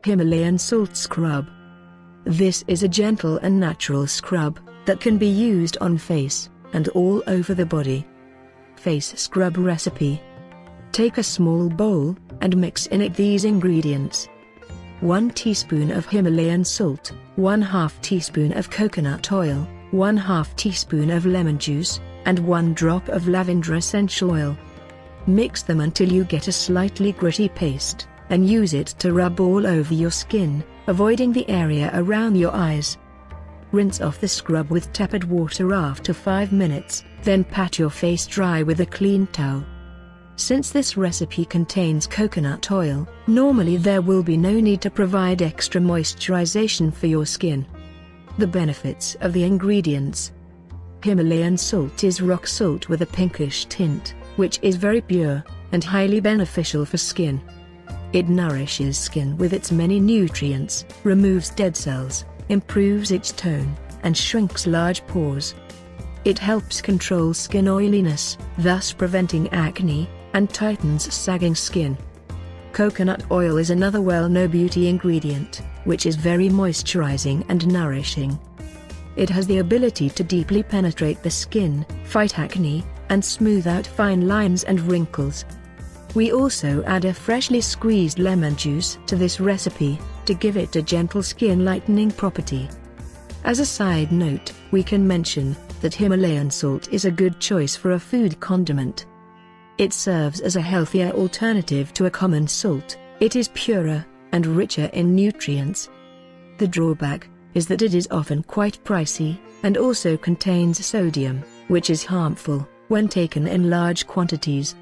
Himalayan salt scrub. This is a gentle and natural scrub that can be used on face and all over the body. Face scrub recipe. Take a small bowl and mix in it these ingredients: 1 teaspoon of Himalayan salt, 1/2 teaspoon of coconut oil, 1/2 teaspoon of lemon juice, and 1 drop of lavender essential oil. Mix them until you get a slightly gritty paste, and use it to rub all over your skin, avoiding the area around your eyes. Rinse off the scrub with tepid water after 5 minutes, then pat your face dry with a clean towel. Since this recipe contains coconut oil, normally there will be no need to provide extra moisturization for your skin. The benefits of the ingredients. Himalayan salt is rock salt with a pinkish tint, which is very pure and highly beneficial for skin. It nourishes skin with its many nutrients, removes dead cells, improves its tone, and shrinks large pores. It helps control skin oiliness, thus preventing acne, and tightens sagging skin. Coconut oil is another well-known beauty ingredient, which is very moisturizing and nourishing. It has the ability to deeply penetrate the skin, fight acne, and smooth out fine lines and wrinkles. We also add a freshly squeezed lemon juice to this recipe, to give it a gentle skin lightening property. As a side note, we can mention that Himalayan salt is a good choice for a food condiment. It serves as a healthier alternative to a common salt. It is purer and richer in nutrients. The drawback is that it is often quite pricey, and also contains sodium, which is harmful when taken in large quantities.